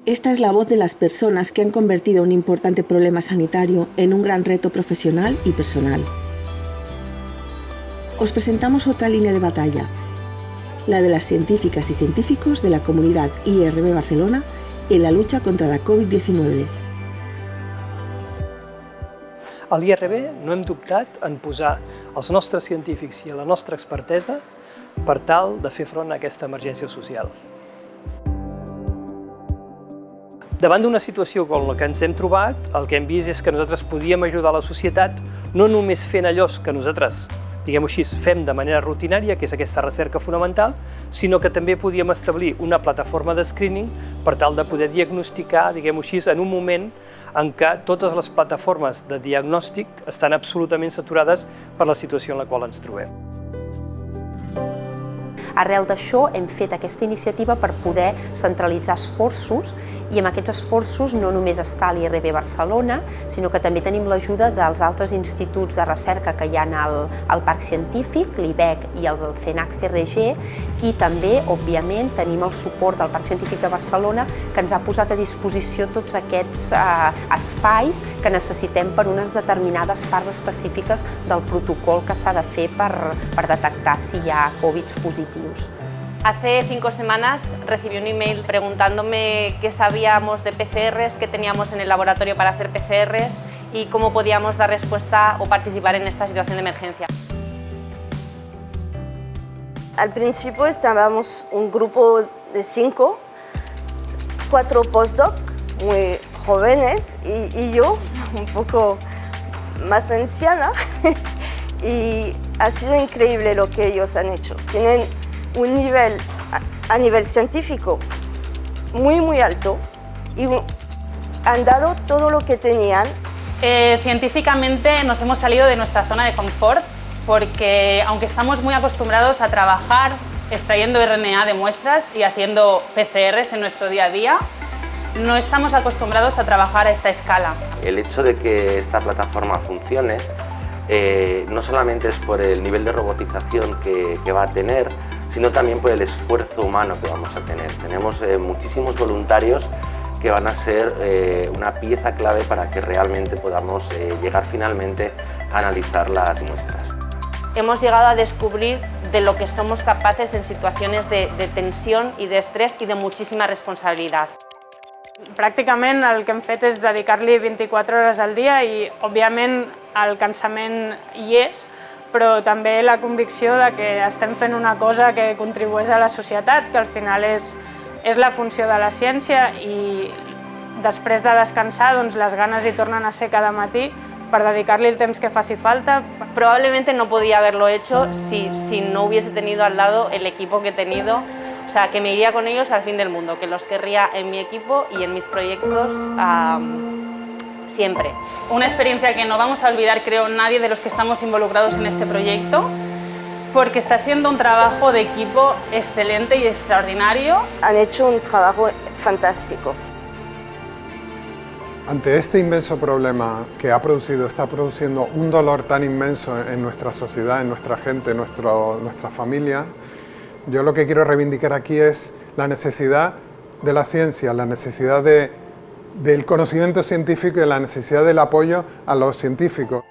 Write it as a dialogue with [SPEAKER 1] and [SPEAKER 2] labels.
[SPEAKER 1] Esta es la voz de las personas que han convertido un importante problema sanitario en un gran reto profesional y personal. Os presentamos otra línea de batalla, la de las científicas y científicos de la comunidad IRB Barcelona en la lucha contra la Covid-19.
[SPEAKER 2] A l'IRB no hem dubtat en posar els nostres científics i la nostra expertesa per tal de fer front a aquesta emergència social. Davant d'una situació com la que ens hem trobat, el que hem vist és que nosaltres podíem ajudar la societat no només fent allò que nosaltres, diguem-ho així, fem de manera rutinària, que és aquesta recerca fonamental, sinó que també podíem establir una plataforma de screening per tal de poder diagnosticar, diguem-ho així, en un moment en què totes les plataformes de diagnòstic estan absolutament saturades per la situació en la qual ens trobem.
[SPEAKER 3] Arrel d'això hem fet aquesta iniciativa per poder centralitzar esforços i amb aquests esforços no només està l'IRB Barcelona, sinó que també tenim l'ajuda dels altres instituts de recerca que hi ha al Parc Científic, l'IBEC i el CNAC-CRG, i també, òbviament, tenim el suport del Parc Científic de Barcelona que ens ha posat a disposició tots aquests espais que necessitem per unes determinades parts específiques del protocol que s'ha de fer per detectar si hi ha Covid positius.
[SPEAKER 4] Hace 5 semanas recibí un email preguntándome qué sabíamos de PCRs, qué teníamos en el laboratorio para hacer PCRs y cómo podíamos dar respuesta o participar en esta situación de emergencia.
[SPEAKER 5] Al principio estábamos un grupo de 5, 4 postdoc muy jóvenes y yo un poco más anciana y ha sido increíble lo que ellos han hecho. Tienen un nivel a nivel científico muy alto y han dado todo lo que tenían.
[SPEAKER 6] Científicamente nos hemos salido de nuestra zona de confort porque aunque estamos muy acostumbrados a trabajar extrayendo RNA de muestras y haciendo PCRs en nuestro día a día, no estamos acostumbrados a trabajar a esta escala.
[SPEAKER 7] El hecho de que esta plataforma funcione no solamente es por el nivel de robotización que va a tener, sino también por el esfuerzo humano que vamos a tener. Tenemos muchísimos voluntarios que van a ser una pieza clave para que realmente podamos llegar finalmente a analizar las muestras.
[SPEAKER 4] Hemos llegado a descubrir de lo que somos capaces en situaciones de tensión y de estrés y de muchísima responsabilidad.
[SPEAKER 6] Pràcticament el que hem fet és dedicar-li 24 hores al dia i, òbviament, el cansament hi és, però també la convicció de que estem fent una cosa que contribueix a la societat, que al final és la funció de la ciència i després de descansar doncs, les ganes hi tornen a ser cada matí per dedicar-li el temps que faci falta.
[SPEAKER 4] Probablemente no podía haberlo hecho si no hubiese tenido al lado el equipo que he tenido. O sea, que me iría con ellos al fin del mundo, que los querría en mi equipo y en mis proyectos siempre.
[SPEAKER 6] Una experiencia que no vamos a olvidar, creo, nadie de los que estamos involucrados en este proyecto, porque está siendo un trabajo de equipo excelente y extraordinario.
[SPEAKER 5] Han hecho un trabajo fantástico.
[SPEAKER 8] Ante este inmenso problema que está produciendo un dolor tan inmenso en nuestra sociedad, en nuestra gente, en nuestra familia, yo lo que quiero reivindicar aquí es la necesidad de la ciencia, la necesidad del conocimiento científico y la necesidad del apoyo a los científicos.